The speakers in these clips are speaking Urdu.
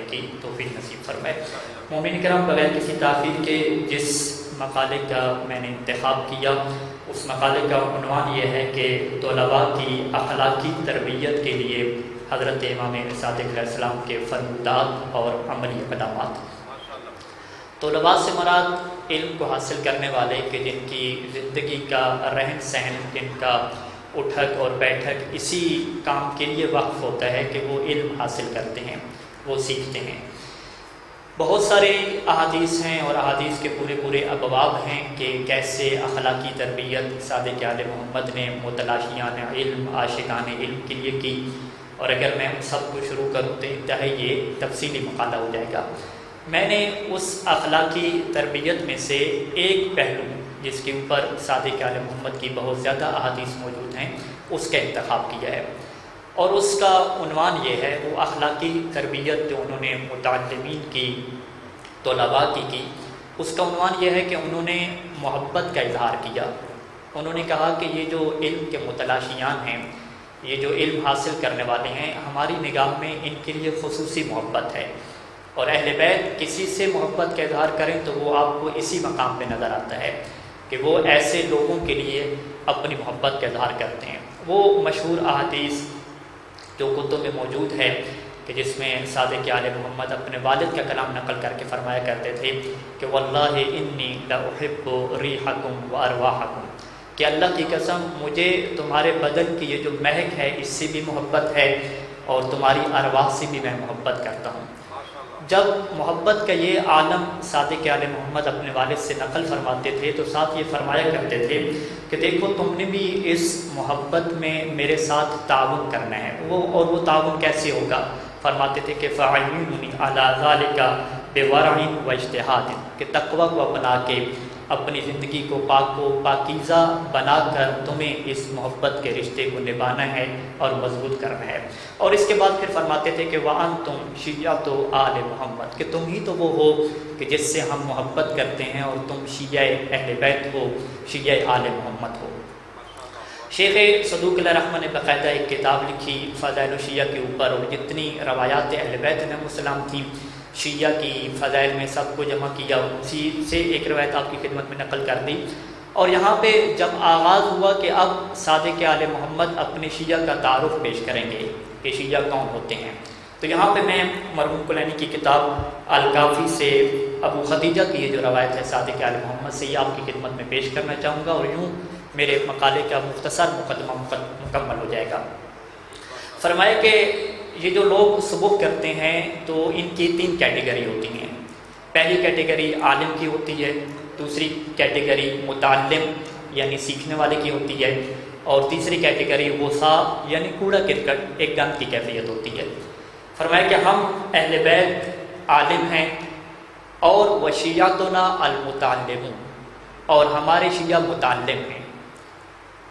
کی توفیق نصیب فرمائے۔ مومنین کرام، بغیر کسی تاخیر کے جس مقالے کا میں نے انتخاب کیا اس مقالے کا عنوان یہ ہے کہ طلباء کی اخلاقی تربیت کے لیے حضرت امام صادق علیہ السلام کے فرمودات اور عملی اقدامات۔ طلباء سے مراد علم کو حاصل کرنے والے کہ جن کی زندگی کا رہن سہن، جن کا اٹھک اور بیٹھک اسی کام کے لیے وقف ہوتا ہے کہ وہ علم حاصل کرتے ہیں، وہ سیکھتے ہیں۔ بہت سارے احادیث ہیں اور احادیث کے پورے ابواب ہیں کہ کیسے اخلاقی تربیت صادق آل محمد نے متلاشیان علم، عاشقان علم کے لیے کی، اور اگر میں ان سب کو شروع کروں تو انتہائی یہ تفصیلی مقالہ ہو جائے گا۔ میں نے اس اخلاقی تربیت میں سے ایک پہلو جس کے اوپر صادق آل محمد کی بہت زیادہ احادیث موجود ہیں اس کا انتخاب کیا ہے، اور اس کا عنوان یہ ہے، وہ اخلاقی تربیت جو انہوں نے متعلمین کی، طلباء کی، اس کا عنوان یہ ہے کہ انہوں نے محبت کا اظہار کیا۔ انہوں نے کہا کہ یہ جو علم کے متلاشیان ہیں، یہ جو علم حاصل کرنے والے ہیں، ہماری نگاہ میں ان کے لیے خصوصی محبت ہے، اور اہل بیت کسی سے محبت کا اظہار کریں تو وہ آپ کو اسی مقام پہ نظر آتا ہے کہ وہ ایسے لوگوں کے لیے اپنی محبت کا اظہار کرتے ہیں۔ وہ مشہور احادیث جو کتب میں موجود ہے کہ جس میں صادق آل محمد اپنے والد کا کلام نقل کر کے فرمایا کرتے تھے کہ واللہ انی لاحب ریحکم و ارواحکم، کہ اللہ کی قسم مجھے تمہارے بدن کی یہ جو مہک ہے اس سے بھی محبت ہے، اور تمہاری ارواح سے بھی میں محبت کرتا ہوں۔ جب محبت کا یہ عالم صادق آل محمد اپنے والد سے نقل فرماتے تھے تو ساتھ یہ فرمایا کرتے تھے کہ دیکھو تم نے بھی اس محبت میں میرے ساتھ تعاون کرنا ہے، اور وہ تعاون کیسے ہوگا؟ فرماتے تھے کہ فَعَيِّنُنِي عَلَىٰ ذَلِكَ بِوَرَعٍ وَاجْتِهَادٍ، کہ تقویٰ کو اپنا کے اپنی زندگی کو پاک و پاکیزہ بنا کر تمہیں اس محبت کے رشتے کو نبھانا ہے اور مضبوط کرنا ہے۔ اور اس کے بعد پھر فرماتے تھے کہ وَأَنْتُمْ شِيَّعَةُ آلِ محمد، کہ تم ہی تو وہ ہو کہ جس سے ہم محبت کرتے ہیں، اور تم شیعہ اہل بیت ہو، شیعہ آل محمد ہو۔ شیخ صدوق علیہ رحمہ نے باقاعدہ ایک کتاب لکھی فضائل الشیعہ کے اوپر، اور جتنی روایات اہل بیت علیہ السلام تھیں شیعہ کی فضائل میں سب کو جمع کیا، اسی سے ایک روایت آپ کی خدمت میں نقل کر دی۔ اور یہاں پہ جب آغاز ہوا کہ اب صادق آل محمد اپنے شیعہ کا تعارف پیش کریں گے کہ شیعہ کون ہوتے ہیں، تو یہاں پہ میں مرحوم کلینی کی کتاب الکافی سے ابو خدیجہ کی یہ جو روایت ہے صادق آل محمد سے، یہ آپ کی خدمت میں پیش کرنا چاہوں گا، اور یوں میرے مقالے کا مختصر مقدمہ مکمل ہو جائے گا۔ فرمایا کہ یہ جو لوگ سبق کرتے ہیں تو ان کی 3 کیٹیگری ہوتی ہیں۔ پہلی کیٹیگری عالم کی ہوتی ہے، دوسری کیٹیگری متعلم یعنی سیکھنے والے کی ہوتی ہے، اور تیسری کیٹیگری وسا یعنی کوڑا کرکٹ، ایک گند کی کیفیت ہوتی ہے۔ فرمایا کہ ہم اہل بیت عالم ہیں، اور وشیعتنا المتعلمون، اور ہمارے شیعہ متعلم ہیں۔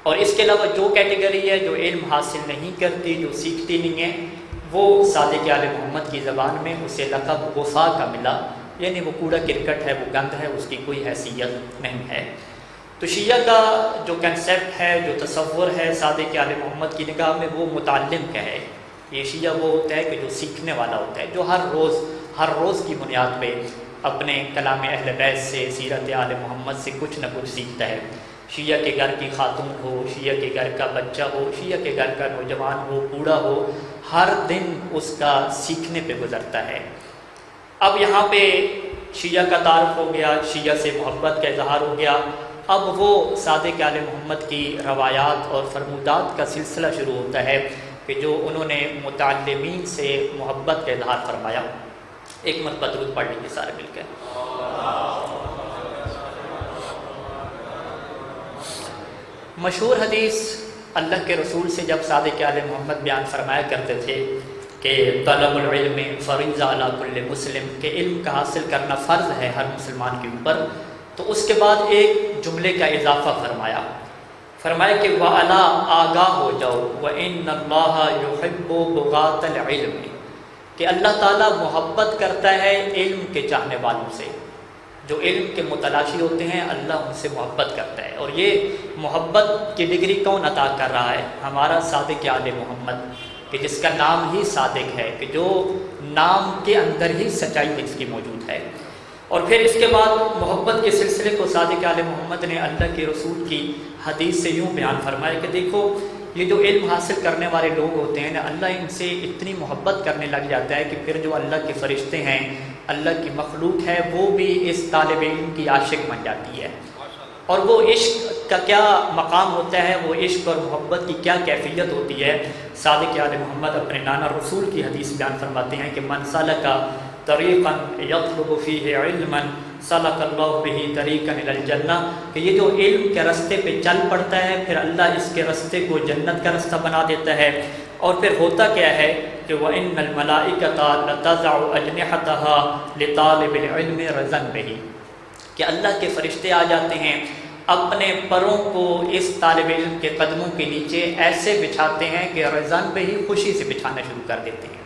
اور اس کے علاوہ جو کیٹیگری ہے جو علم حاصل نہیں کرتی، جو سیکھتی نہیں ہے، وہ صادق آل محمد کی زبان میں اسے لقب وفا کا ملا، یعنی وہ کوڑا کرکٹ ہے، وہ گند ہے، اس کی کوئی حیثیت نہیں ہے۔ تو شیعہ کا جو کنسیپٹ ہے، جو تصور ہے صادق آل محمد کی نگاہ میں، وہ متعلم کا ہے۔ یہ شیعہ وہ ہوتا ہے کہ جو سیکھنے والا ہوتا ہے، جو ہر روز کی بنیاد پہ اپنے کلام اہل بیت سے، سیرت آل محمد سے کچھ نہ کچھ سیکھتا ہے۔ شیعہ کے گھر کی خاتون ہو، شیعہ کے گھر کا بچہ ہو، شیعہ کے گھر کا نوجوان ہو، بوڑھا ہو، ہر دن اس کا سیکھنے پہ گزرتا ہے۔ اب یہاں پہ شیعہ کا تعارف ہو گیا، شیعہ سے محبت کا اظہار ہو گیا، اب وہ صادق آل محمد کی روایات اور فرمودات کا سلسلہ شروع ہوتا ہے کہ جو انہوں نے متعلمین سے محبت کا اظہار فرمایا۔ ایک مرتبہ درود پڑھ لیجیے سارے مل کر۔ مشہور حدیث اللہ کے رسول سے جب صادق آل محمد بیان فرمایا کرتے تھے کہ طلب العلم فریضہ علی کل مسلم، کہ علم کا حاصل کرنا فرض ہے ہر مسلمان کے اوپر، تو اس کے بعد ایک جملے کا اضافہ فرمایا کہ وَعَلَا آگاہ ہو جاؤ وَإِنَّ اللَّهَ يُحِبُّ بُغَاةَ الْعِلْمِ، کہ اللہ تعالیٰ محبت کرتا ہے علم کے چاہنے والوں سے، جو علم کے متلاشی ہوتے ہیں اللہ ان سے محبت کرتا ہے۔ اور یہ محبت کی ڈگری کون عطا کر رہا ہے؟ ہمارا صادق آل محمد، کہ جس کا نام ہی صادق ہے، کہ جو نام کے اندر ہی سچائی اس کی موجود ہے۔ اور پھر اس کے بعد محبت کے سلسلے کو صادق آل محمد نے اللہ کے رسول کی حدیث سے یوں بیان فرمایا کہ دیکھو یہ جو علم حاصل کرنے والے لوگ ہوتے ہیں نا، اللہ ان سے اتنی محبت کرنے لگ جاتا ہے کہ پھر جو اللہ کے فرشتے ہیں، اللہ کی مخلوق ہے، وہ بھی اس طالب علم کی عاشق بن جاتی ہے۔ اور وہ عشق کا کیا مقام ہوتا ہے، وہ عشق اور محبت کی کیا کیفیت ہوتی ہے، صادق آل محمد اپنے نانا رسول کی حدیث بیان فرماتے ہیں کہ من سلک طریقا یطلب فیہ علما سلک اللہ بہ طریقا الی الجنہ، کہ یہ جو علم کے راستے پہ چل پڑتا ہے پھر اللہ اس کے راستے کو جنت کا راستہ بنا دیتا ہے۔ اور پھر ہوتا کیا ہے کہ وَإِنَّ الْمَلَائِكَةَ لَتَضَعُ أَجْنِحَتَهَا لِطَالِبِ الْعِلْمِ رَضًا بِهِ، کہ اللہ کے فرشتے آ جاتے ہیں اپنے پروں کو اس طالب علم کے قدموں کے نیچے ایسے بچھاتے ہیں کہ رضاً بہ ہی خوشی سے بچھانا شروع کر دیتے ہیں۔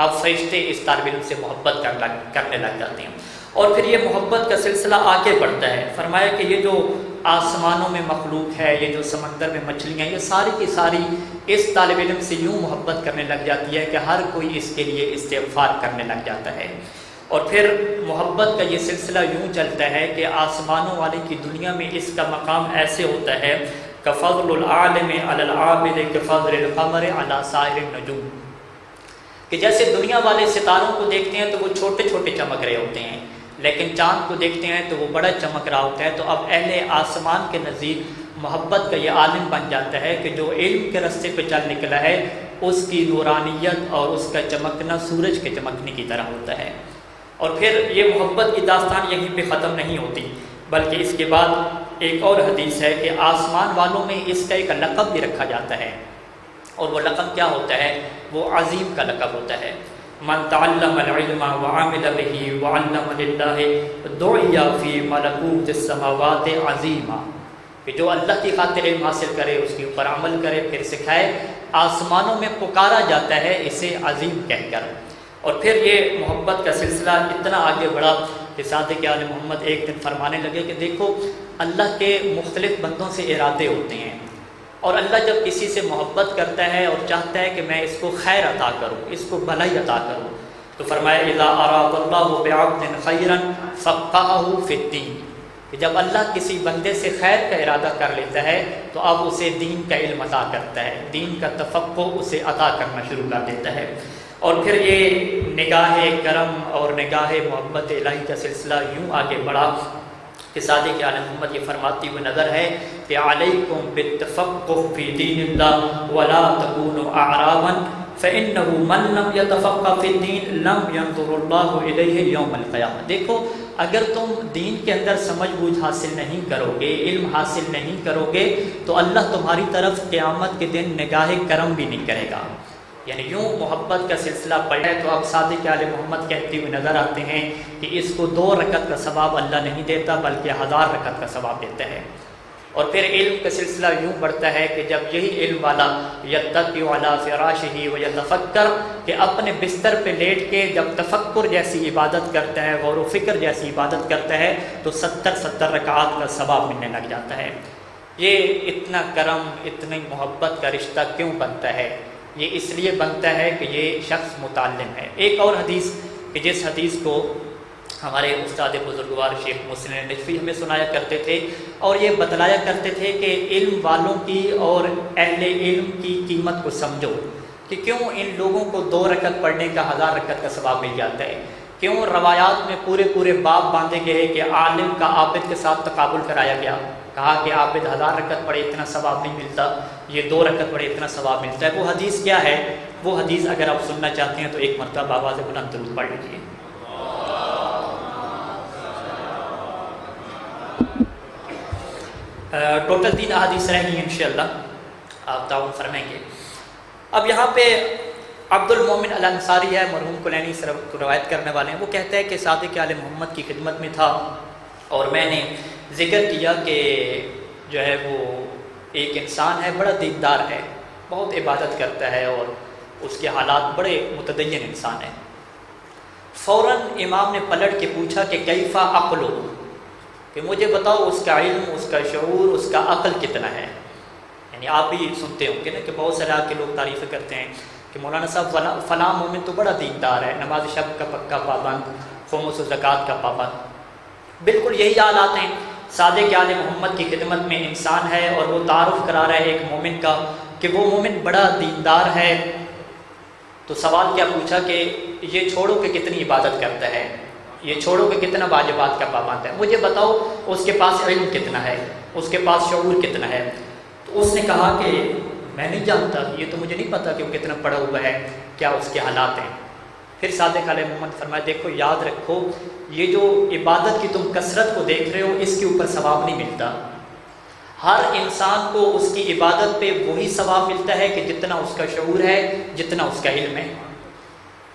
اب فرشتے اس طالب علم سے محبت کرنے لگ جاتے ہیں، اور پھر یہ محبت کا سلسلہ آگے بڑھتا ہے۔ فرمایا کہ یہ جو آسمانوں میں مخلوق ہے، یہ جو سمندر میں مچھلیاں ہیں، یہ ساری کی ساری اس طالب علم سے یوں محبت کرنے لگ جاتی ہے کہ ہر کوئی اس کے لیے استغفار کرنے لگ جاتا ہے۔ اور پھر محبت کا یہ سلسلہ یوں چلتا ہے کہ آسمانوں والے کی دنیا میں اس کا مقام ایسے ہوتا ہے کفضل العالم علی العابد کفضل القمر علی سائر النجوم، کہ جیسے دنیا والے ستاروں کو دیکھتے ہیں تو وہ چھوٹے چھوٹے چمک رہے ہوتے ہیں، لیکن چاند کو دیکھتے ہیں تو وہ بڑا چمک رہا ہوتا ہے۔ تو اب اہل آسمان کے نزدیک محبت کا یہ عالم بن جاتا ہے کہ جو علم کے راستے پہ چل نکلا ہے اس کی نورانیت اور اس کا چمکنا سورج کے چمکنے کی طرح ہوتا ہے۔ اور پھر یہ محبت کی داستان یہیں پہ ختم نہیں ہوتی، بلکہ اس کے بعد ایک اور حدیث ہے کہ آسمان والوں میں اس کا ایک لقب بھی رکھا جاتا ہے، اور وہ لقب کیا ہوتا ہے؟ وہ عظیم کا لقب ہوتا ہے۔ من تعلم العلم وعمل به وعلم للہ دعی فی ملکوت السماوات عظیما، کہ جو اللہ کی خاطر علم حاصل کرے، اس کے اوپر عمل کرے، پھر سکھائے، آسمانوں میں پکارا جاتا ہے اسے عظیم کہہ کر۔ اور پھر یہ محبت کا سلسلہ اتنا آگے بڑھا کہ صادق آل محمد ایک دن فرمانے لگے کہ دیکھو اللہ کے مختلف بندوں سے ارادے ہوتے ہیں، اور اللہ جب کسی سے محبت کرتا ہے اور چاہتا ہے کہ میں اس کو خیر عطا کروں، اس کو بھلائی عطا کروں، تو فرمایا اذا اراد اللہ بعبد خیرا فقہہ فی الدین، کہ جب اللہ کسی بندے سے خیر کا ارادہ کر لیتا ہے تو اب اسے دین کا علم عطا کرتا ہے، دین کا تفقہ اسے عطا کرنا شروع کر دیتا ہے۔ اور پھر یہ نگاہ کرم اور نگاہ محبت الہی کا سلسلہ یوں آگے بڑھا کہ صادق آل محمد یہ فرماتی ہوئی نظر ہے کہ علیکم بالتفقہ فی دین اللہ ولا تکونوا اعرابا فإنه من لم يتفقه في الدین لم ينظر اللہ الیہ یوم القیامہ۔ دیکھو اگر تم دین کے اندر سمجھ بوجھ حاصل نہیں کرو گے، علم حاصل نہیں کرو گے، تو اللہ تمہاری طرف قیامت کے دن نگاہ کرم بھی نہیں کرے گا۔ یعنی یوں محبت کا سلسلہ پڑھے تو اب صادق آل محمد کہتے ہوئے نظر آتے ہیں کہ اس کو 2 رکعت کا ثواب اللہ نہیں دیتا بلکہ 1000 رکعت کا ثواب دیتا ہے۔ اور پھر علم کا سلسلہ یوں بڑھتا ہے کہ جب یہی علم والا یتقی علی فراشہ ویتفکر، کہ اپنے بستر پہ لیٹ کے جب تفکر جیسی عبادت کرتا ہے، غور و فکر جیسی عبادت کرتا ہے، تو 70 رکعات کا ثواب ملنے لگ جاتا ہے۔ یہ اتنا کرم، اتنی محبت کا رشتہ کیوں بنتا ہے؟ یہ اس لیے بنتا ہے کہ یہ شخص متعلم ہے۔ ایک اور حدیث کہ جس حدیث کو ہمارے استاد بزرگوار شیخ محسن نجفی ہمیں سنایا کرتے تھے اور یہ بتلایا کرتے تھے کہ علم والوں کی اور اہل علم کی قیمت کو سمجھو، کہ کیوں ان لوگوں کو 2 رکعت پڑھنے کا 1000 رکعت کا ثواب مل جاتا ہے، کیوں روایات میں پورے باب باندھے گئے کہ عالم کا عابد کے ساتھ تقابل کرایا گیا، کہا کہ عابد 1000 رکعت پڑھے اتنا ثواب نہیں ملتا، یہ 2 رکعت پڑھے اتنا ثواب ملتا ہے۔ وہ حدیث کیا ہے؟ وہ حدیث اگر آپ سننا چاہتے ہیں تو ایک مرتبہ آواز بلند درود پڑھ لیجیے۔ ٹوٹل 3 احادیث رہیں گی انشاءاللہ، آپ تعاون فرمائیں گے۔ اب یہاں پہ عبد المومن الانصاری ہے، مرحوم کلینی سے روایت کرنے والے ہیں، وہ کہتے ہیں کہ صادق آل محمد کی خدمت میں تھا اور میں نے ذکر کیا کہ جو ہے وہ ایک انسان ہے، بڑا دیندار ہے، بہت عبادت کرتا ہے اور اس کے حالات بڑے متدین انسان ہیں۔ فوراً امام نے پلٹ کے پوچھا کہ کیفا عقلو، کہ مجھے بتاؤ اس کا علم، اس کا شعور، اس کا عقل کتنا ہے۔ یعنی آپ بھی سنتے ہوں گے نا کہ بہت سارے کے لوگ تعریفیں کرتے ہیں کہ مولانا صاحب فلاں مومن تو بڑا دیندار ہے، نماز شب کا پکا پابند، خمس و زکوٰۃ کا پابند۔ بالکل یہی حالات ہیں۔ صادق آل محمد کی خدمت میں انسان ہے اور وہ تعارف کرا رہا ہے ایک مومن کا کہ وہ مومن بڑا دیندار ہے، تو سوال کیا پوچھا کہ یہ چھوڑو کہ کتنی عبادت کرتا ہے، یہ چھوڑو کہ کتنا واجبات کا پابند ہے، مجھے بتاؤ اس کے پاس علم کتنا ہے، اس کے پاس شعور کتنا ہے۔ تو اس نے کہا کہ میں نہیں جانتا، یہ تو مجھے نہیں پتا کہ وہ کتنا پڑھا ہوا ہے، کیا اس کے حالات ہیں۔ پھر صادق علیہ محمد فرمایا دیکھو یاد رکھو، یہ جو عبادت کی تم کثرت کو دیکھ رہے ہو اس کے اوپر ثواب نہیں ملتا۔ ہر انسان کو اس کی عبادت پہ وہی ثواب ملتا ہے کہ جتنا اس کا شعور ہے، جتنا اس کا علم ہے۔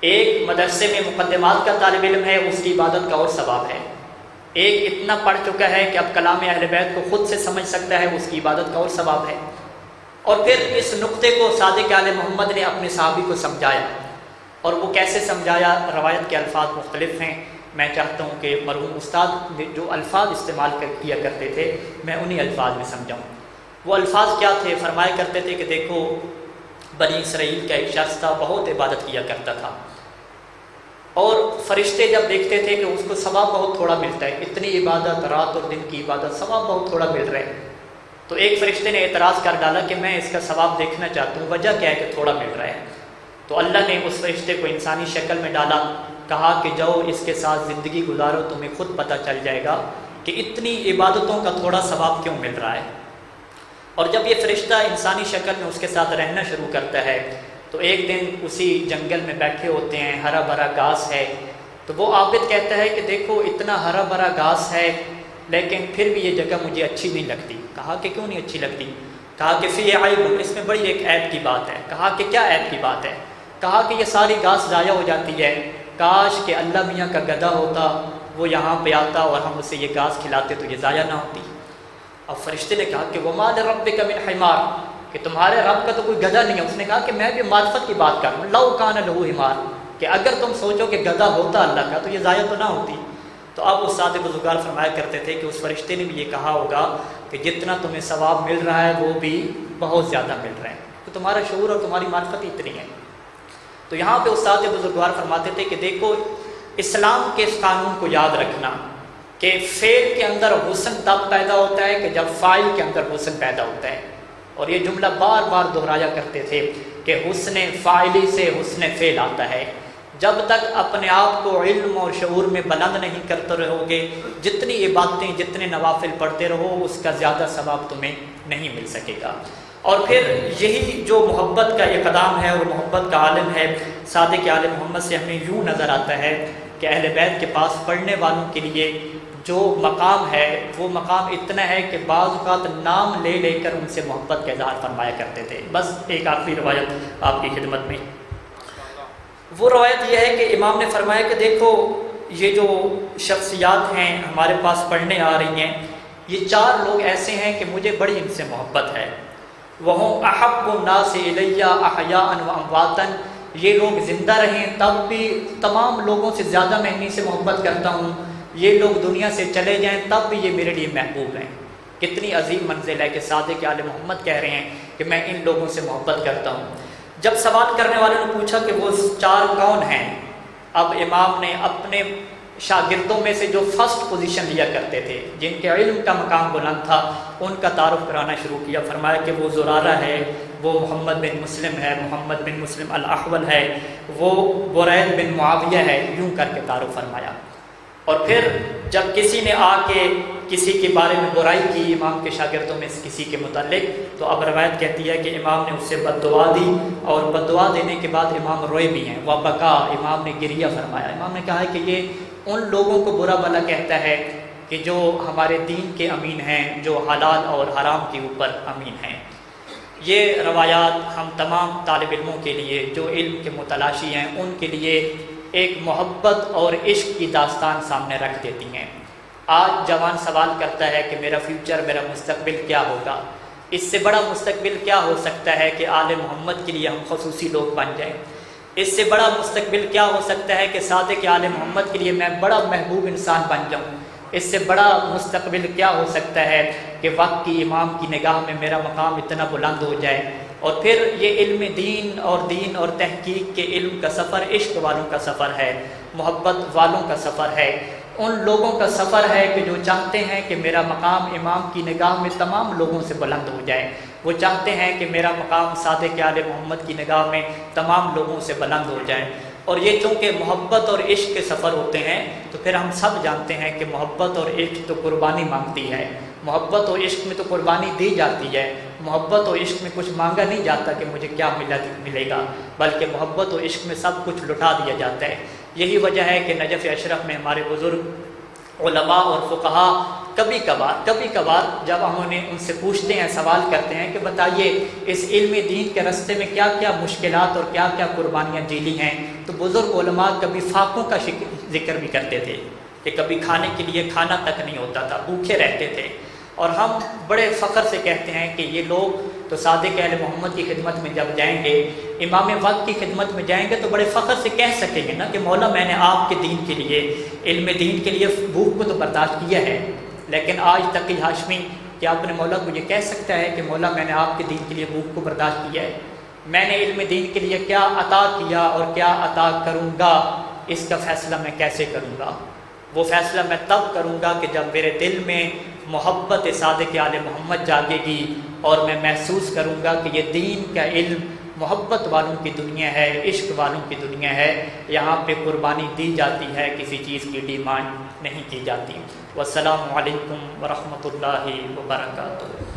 ایک مدرسے میں مقدمات کا طالب علم ہے، اس کی عبادت کا اور ثواب ہے۔ ایک اتنا پڑھ چکا ہے کہ اب کلام اہل بیت کو خود سے سمجھ سکتا ہے، اس کی عبادت کا اور ثواب ہے۔ اور پھر اس نقطے کو صادق آل محمد نے اپنے صحابی کو سمجھایا، اور وہ کیسے سمجھایا، روایت کے الفاظ مختلف ہیں۔ میں چاہتا ہوں کہ مرحوم استاد جو الفاظ استعمال کیا کرتے تھے میں انہی الفاظ میں سمجھاؤں۔ وہ الفاظ کیا تھے؟ فرمایا کرتے تھے کہ دیکھو بنی اسرائیل کا ایک شخص تھا، بہت عبادت کیا کرتا تھا، اور فرشتے جب دیکھتے تھے کہ اس کو ثواب بہت تھوڑا ملتا ہے، اتنی عبادت، رات اور دن کی عبادت، ثواب بہت تھوڑا مل رہا ہے، تو ایک فرشتے نے اعتراض کر ڈالا کہ میں اس کا ثواب دیکھنا چاہتا ہوں، وجہ کیا ہے کہ تھوڑا مل رہا ہے۔ تو اللہ نے اس فرشتے کو انسانی شکل میں ڈالا، کہا کہ جاؤ اس کے ساتھ زندگی گزارو، تمہیں خود پتہ چل جائے گا کہ اتنی عبادتوں کا تھوڑا ثواب کیوں مل رہا ہے۔ اور جب یہ فرشتہ انسانی شکل میں اس کے ساتھ رہنا شروع کرتا ہے تو ایک دن اسی جنگل میں بیٹھے ہوتے ہیں، ہرا بھرا گھاس ہے، تو وہ عابد کہتا ہے کہ دیکھو اتنا ہرا بھرا گھاس ہے لیکن پھر بھی یہ جگہ مجھے اچھی نہیں لگتی۔ کہا کہ کیوں نہیں اچھی لگتی؟ کہا کہ فی عیب، اس میں بڑی ایک عیب کی بات ہے۔ کہا کہ کیا عیب کی بات ہے؟ کہا کہ یہ ساری گھاس ضائع ہو جاتی ہے، کاش کہ اللہ میاں کا گدھا ہوتا، وہ یہاں پہ آتا اور ہم اسے یہ گھاس کھلاتے تو یہ ضائع نہ ہوتی۔ اب فرشتے نے کہا کہ وما لربک من حمار، کہ تمہارے رب کا تو کوئی گدھا نہیں ہے۔ اس نے کہا کہ میں بھی معرفت کی بات کر رہا ہوں، لو کان لہ حمار، کہ اگر تم سوچو کہ گدھا ہوتا اللہ کا تو یہ ضائع تو نہ ہوتی۔ تو اب اس صادق بزرگوار فرمایا کرتے تھے کہ اس فرشتے نے بھی یہ کہا ہوگا کہ جتنا تمہیں ثواب مل رہا ہے وہ بھی بہت زیادہ مل رہا ہے، تو تمہارا شعور اور تمہاری معرفت اتنی ہے۔ تو یہاں پہ استاد بزرگوار فرماتے تھے کہ دیکھو اسلام کے اس قانون کو یاد رکھنا کہ فعل کے اندر حسن تب پیدا ہوتا ہے کہ جب فاعل کے اندر حسن پیدا ہوتا ہے، اور یہ جملہ بار بار دہرایا کرتے تھے کہ حسن فاعلی سے حسن فعل آتا ہے۔ جب تک اپنے آپ کو علم اور شعور میں بلند نہیں کرتے رہو گے، جتنی عبادتیں جتنے نوافل پڑھتے رہو اس کا زیادہ ثواب تمہیں نہیں مل سکے گا۔ اور پھر یہی جو محبت کا اقدام ہے اور محبت کا عالم ہے صادق آل محمد سے ہمیں یوں نظر آتا ہے کہ اہل بیت کے پاس پڑھنے والوں کے لیے جو مقام ہے وہ مقام اتنا ہے کہ بعض اوقات نام لے لے کر ان سے محبت کا اظہار فرمایا کرتے تھے۔ بس ایک آخری روایت آپ کی خدمت میں، وہ روایت یہ ہے کہ امام نے فرمایا کہ دیکھو یہ جو شخصیات ہیں ہمارے پاس پڑھنے آ رہی ہیں، یہ 4 لوگ ایسے ہیں کہ مجھے بڑی ان سے محبت ہے۔ وَهُمْ أَحَبُّ النَّاسِ إِلَيَّ أَحْيَاءً وَأَمْوَاتًا، یہ لوگ زندہ رہیں تب بھی تمام لوگوں سے زیادہ میں انہی سے محبت کرتا ہوں، یہ لوگ دنیا سے چلے جائیں تب بھی یہ میرے لیے محبوب ہیں۔ کتنی عظیم منزل ہے کہ صادق آل محمد کہہ رہے ہیں کہ میں ان لوگوں سے محبت کرتا ہوں۔ جب سوال کرنے والوں نے پوچھا کہ وہ 4 کون ہیں، اب امام نے اپنے شاگردوں میں سے جو فرسٹ پوزیشن لیا کرتے تھے، جن کے علم کا مقام بلند تھا، ان کا تعارف کرانا شروع کیا۔ فرمایا کہ وہ زرارہ ہے، وہ محمد بن مسلم ہے، محمد بن مسلم الاحول ہے، وہ برید بن معاویہ ہے، یوں کر کے تعارف فرمایا۔ اور پھر جب کسی نے آ کے کسی کے بارے میں برائی کی امام کے شاگردوں میں سے کسی کے متعلق، تو اب روایت کہتی ہے کہ امام نے اس سے بد دعا دی، اور بد دعا دینے کے بعد امام روئے بھی ہیں، وبکا، امام نے گریہ فرمایا۔ امام نے کہا ہے کہ یہ ان لوگوں کو برا بھلا کہتا ہے کہ جو ہمارے دین کے امین ہیں، جو حلال اور حرام کے اوپر امین ہیں۔ یہ روایات ہم تمام طالب علموں کے لیے جو علم کے متلاشی ہیں ان کے لیے ایک محبت اور عشق کی داستان سامنے رکھ دیتی ہیں۔ آج جوان سوال کرتا ہے کہ میرا فیوچر، میرا مستقبل کیا ہوگا؟ اس سے بڑا مستقبل کیا ہو سکتا ہے کہ آل محمد کے لیے ہم خصوصی لوگ بن جائیں؟ اس سے بڑا مستقبل کیا ہو سکتا ہے کہ صادق آل محمد کے لیے میں بڑا محبوب انسان بن جاؤں؟ اس سے بڑا مستقبل کیا ہو سکتا ہے کہ وقت کی امام کی نگاہ میں میرا مقام اتنا بلند ہو جائے اور پھر یہ علم دین اور تحقیق کے علم کا سفر عشق والوں کا سفر ہے، محبت والوں کا سفر ہے، ان لوگوں کا سفر ہے کہ جو چاہتے ہیں کہ میرا مقام امام کی نگاہ میں تمام لوگوں سے بلند ہو جائے، وہ چاہتے ہیں کہ میرا مقام صادق آل محمد کی نگاہ میں تمام لوگوں سے بلند ہو جائے۔ اور یہ چونکہ محبت اور عشق کے سفر ہوتے ہیں تو پھر ہم سب جانتے ہیں کہ محبت اور عشق تو قربانی مانگتی ہے، محبت اور عشق میں تو قربانی دی جاتی ہے، محبت و عشق میں کچھ مانگا نہیں جاتا کہ مجھے کیا ملے گا، بلکہ محبت و عشق میں سب کچھ لٹا دیا جاتا ہے۔ یہی وجہ ہے کہ نجف اشرف میں ہمارے بزرگ علماء اور فقہا کبھی کبھار جب ہم ان سے پوچھتے ہیں، سوال کرتے ہیں کہ بتائیے اس علم دین کے راستے میں کیا کیا مشکلات اور کیا کیا قربانیاں جیلی ہیں، تو بزرگ علماء کبھی فاقوں کا ذکر بھی کرتے تھے کہ کبھی کھانے کے لیے کھانا تک نہیں ہوتا تھا، بھوکے رہتے تھے۔ اور ہم بڑے فخر سے کہتے ہیں کہ یہ لوگ تو صادق اہل محمد کی خدمت میں جب جائیں گے، امام وقت کی خدمت میں جائیں گے تو بڑے فخر سے کہہ سکیں گے نا کہ مولا میں نے آپ کے دین کے لیے، علم دین کے لیے بھوک کو تو برداشت کیا ہے، لیکن آج تقی ہاشمی کیا اپنے مولا کو یہ کہہ سکتا ہے کہ مولا میں نے آپ کے دین کے لیے بھوک کو برداشت کیا ہے؟ میں نے علم دین کے لیے کیا عطا کیا اور کیا عطا کروں گا، اس کا فیصلہ میں کیسے کروں گا؟ وہ فیصلہ میں تب کروں گا کہ جب میرے دل میں محبت صادق آل محمد جاگے گی اور میں محسوس کروں گا کہ یہ دین کا علم محبت والوں کی دنیا ہے، عشق والوں کی دنیا ہے، یہاں پہ قربانی دی جاتی ہے، کسی چیز کی ڈیمانڈ نہیں کی جاتی۔ والسلام علیکم ورحمۃ اللہ وبرکاتہ۔